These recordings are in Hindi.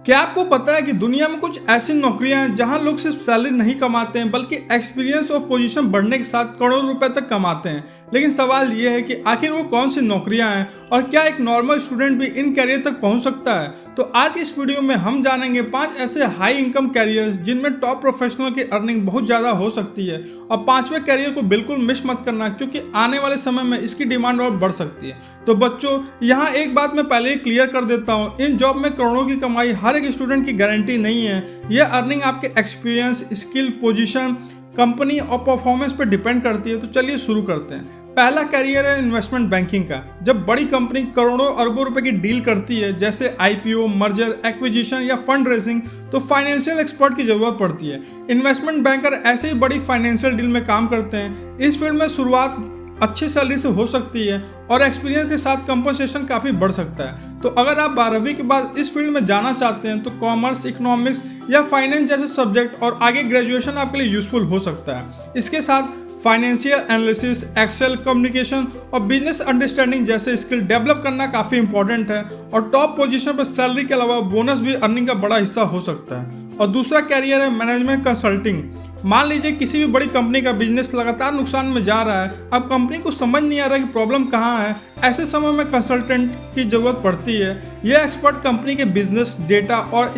क्या आपको पता है कि दुनिया में कुछ ऐसी नौकरियां हैं जहां लोग सिर्फ सैलरी नहीं कमाते हैं बल्कि एक्सपीरियंस और पोजीशन बढ़ने के साथ करोड़ों रुपए तक कमाते हैं। लेकिन सवाल यह है कि आखिर वो कौन सी नौकरियां हैं और क्या एक नॉर्मल स्टूडेंट भी इन कैरियर तक पहुंच सकता है। तो आज की इस वीडियो में हम जानेंगे 5 ऐसे हाई इनकम कैरियर्स जिनमें टॉप प्रोफेशनल की अर्निंग बहुत ज़्यादा हो सकती है। और 5वें कैरियर को बिल्कुल मिस मत करना, क्योंकि आने वाले समय में इसकी डिमांड और बढ़ सकती है। तो बच्चों, यहाँ एक बात मैं पहले ही क्लियर कर देता हूँ, इन जॉब में करोड़ों की कमाई हर एक स्टूडेंट की गारंटी नहीं है। यह अर्निंग आपके एक्सपीरियंस, स्किल, पोजीशन, कंपनी और परफॉर्मेंस पर डिपेंड करती है। तो चलिए शुरू करते हैं। पहला कैरियर है इन्वेस्टमेंट बैंकिंग का। जब बड़ी कंपनी करोड़ों अरबों रुपए की डील करती है, जैसे आईपीओ, मर्जर, एक्विजिशन या फंड रेजिंग, तो फाइनेंशियल एक्सपर्ट की जरूरत पड़ती है। इन्वेस्टमेंट बैंकर ऐसे ही बड़ी फाइनेंशियल डील में काम करते हैं। इस फील्ड में शुरुआत अच्छी सैलरी से हो सकती है और एक्सपीरियंस के साथ कंपनसेशन काफ़ी बढ़ सकता है। तो अगर आप 12वीं के बाद इस फील्ड में जाना चाहते हैं तो कॉमर्स, इकोनॉमिक्स या फाइनेंस जैसे सब्जेक्ट और आगे ग्रेजुएशन आपके लिए यूजफुल हो सकता है। इसके साथ फाइनेंशियल एनालिसिस, एक्सेल, कम्युनिकेशन और बिजनेस अंडरस्टैंडिंग जैसे स्किल डेवलप करना काफ़ी इंपॉर्टेंट है। और टॉप पोजीशन पर सैलरी के अलावा बोनस भी अर्निंग का बड़ा हिस्सा हो सकता है। और दूसरा कैरियर है मैनेजमेंट कंसल्टिंग। मान लीजिए किसी भी बड़ी कंपनी का बिजनेस लगातार नुकसान में जा रहा है, अब कंपनी को समझ नहीं आ रहा कि प्रॉब्लम कहाँ है। ऐसे समय में कंसल्टेंट की जरूरत पड़ती है। यह एक्सपर्ट कंपनी के बिजनेस, डेटा और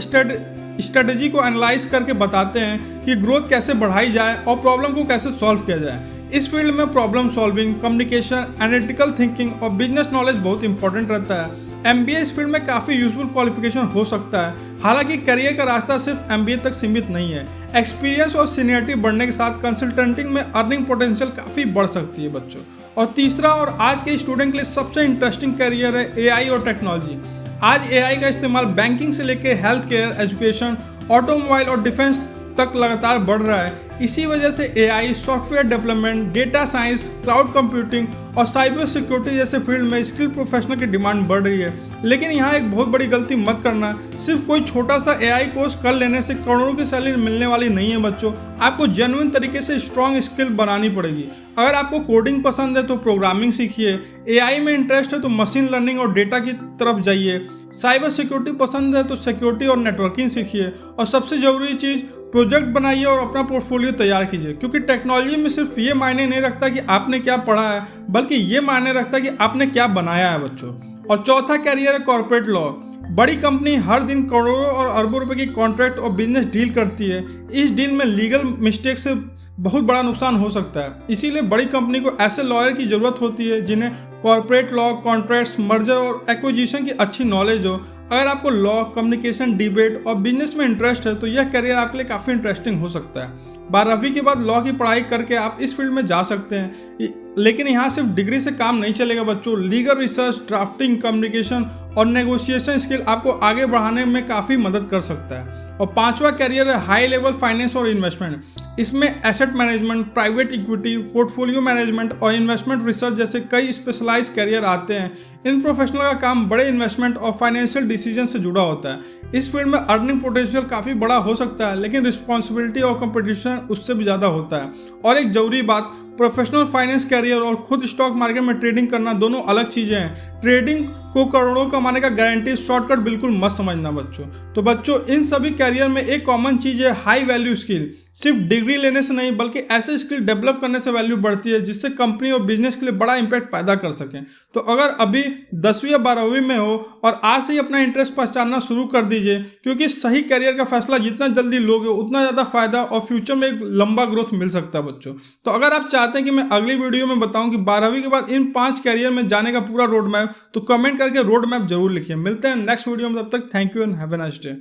स्ट्रेटेजी को एनालाइज करके बताते हैं कि ग्रोथ कैसे बढ़ाई जाए और प्रॉब्लम को कैसे सॉल्व किया जाए। इस फील्ड में problem solving, communication, analytical thinking और बिजनेस नॉलेज बहुत इंपॉर्टेंट रहता है। एमबीए इस फील्ड में काफ़ी यूजफुल क्वालिफिकेशन हो सकता है। हालांकि करियर का रास्ता सिर्फ एमबीए तक सीमित नहीं है। एक्सपीरियंस और सीनियरिटी बढ़ने के साथ कंसल्टेंटिंग में अर्निंग पोटेंशियल काफ़ी बढ़ सकती है बच्चों। और तीसरा और आज के स्टूडेंट के लिए सबसे इंटरेस्टिंग करियर है एआई और टेक्नोलॉजी। आज एआई का इस्तेमाल बैंकिंग से लेकर हेल्थ केयर, एजुकेशन, ऑटोमोबाइल और डिफेंस तक लगातार बढ़ रहा है। इसी वजह से AI, software development, data science, cloud computing और साइबर सिक्योरिटी जैसे फील्ड में स्किल प्रोफेशनल की डिमांड बढ़ रही है। लेकिन यहाँ एक बहुत बड़ी गलती मत करना, सिर्फ कोई छोटा सा एआई कोर्स कर लेने से करोड़ों की सैलरी मिलने वाली नहीं है बच्चों। आपको जेन्युइन तरीके से स्ट्रॉन्ग स्किल बनानी पड़ेगी। अगर आपको कोडिंग पसंद है तो प्रोग्रामिंग सीखिए, एआई में इंटरेस्ट है तो मशीन लर्निंग और डेटा की तरफ जाइए, साइबर सिक्योरिटी पसंद है तो सिक्योरिटी और नेटवर्किंग सीखिए, और सबसे ज़रूरी चीज़ प्रोजेक्ट बनाइए और अपना पोर्टफोलियो तैयार कीजिए। क्योंकि टेक्नोलॉजी में सिर्फ ये मायने नहीं रखता कि आपने क्या पढ़ा है, बल्कि ये मायने रखता है कि आपने क्या बनाया है बच्चों। और चौथा कैरियर है कॉर्पोरेट लॉ। बड़ी कंपनी हर दिन करोड़ों और अरबों रुपए की कॉन्ट्रैक्ट और बिजनेस डील करती है। इस डील में लीगल मिस्टेक से बहुत बड़ा नुकसान हो सकता है। इसीलिए बड़ी कंपनी को ऐसे लॉयर की जरूरत होती है जिन्हें कॉर्पोरेट लॉ, कॉन्ट्रैक्ट्स, मर्जर और एक्विजिशन की अच्छी नॉलेज हो। अगर आपको लॉ, कम्युनिकेशन, डिबेट और बिजनेस में इंटरेस्ट है तो यह करियर आपके लिए काफ़ी इंटरेस्टिंग हो सकता है। 12वीं के बाद लॉ की पढ़ाई करके आप इस फील्ड में जा सकते हैं। लेकिन यहाँ सिर्फ डिग्री से काम नहीं चलेगा बच्चों। लीगल रिसर्च, ड्राफ्टिंग, कम्युनिकेशन और नेगोशिएशन स्किल आपको आगे बढ़ाने में काफ़ी मदद कर सकता है। और 5वां कैरियर है हाई लेवल फाइनेंस और इन्वेस्टमेंट। इसमें asset management, private equity, portfolio management और इन्वेस्टमेंट रिसर्च जैसे कई स्पेशलाइज्ड कैरियर आते हैं। इन प्रोफेशनल का काम बड़े इन्वेस्टमेंट और फाइनेंशियल डिसीजन से जुड़ा होता है। इस फील्ड में अर्निंग पोटेंशियल काफ़ी बड़ा हो सकता है, लेकिन रिस्पॉन्सिबिलिटी और कंपटीशन उससे भी ज़्यादा होता है। और एक जरूरी बात, प्रोफेशनल फाइनेंस कैरियर और खुद स्टॉक मार्केट में ट्रेडिंग करना दोनों अलग चीज़ें हैं। ट्रेडिंग को करोड़ों कमाने का गारंटी शॉर्टकट बिल्कुल मत समझना बच्चों। तो बच्चों, इन सभी कैरियर में एक कॉमन चीज़ है हाई वैल्यू स्किल। सिर्फ डिग्री लेने से नहीं बल्कि ऐसे स्किल डेवलप करने से वैल्यू बढ़ती है जिससे कंपनी और बिजनेस के लिए बड़ा इंपैक्ट पैदा कर सकें। तो अगर अभी 10वीं या 12वीं में हो और आज से ही अपना इंटरेस्ट पहचानना शुरू कर दीजिए, क्योंकि सही करियर का फैसला जितना जल्दी लोगे उतना ज़्यादा फायदा और फ्यूचर में एक लंबा ग्रोथ मिल सकता है बच्चों। तो अगर आप चाहते हैं कि मैं अगली वीडियो में बताऊं कि 12वीं के बाद इन 5 कैरियर में जाने का पूरा रोड मैप, तो कमेंट करके रोड मैप जरूर लिखिए। मिलते हैं नेक्स्ट वीडियो में, तब तक thank you and have a nice day.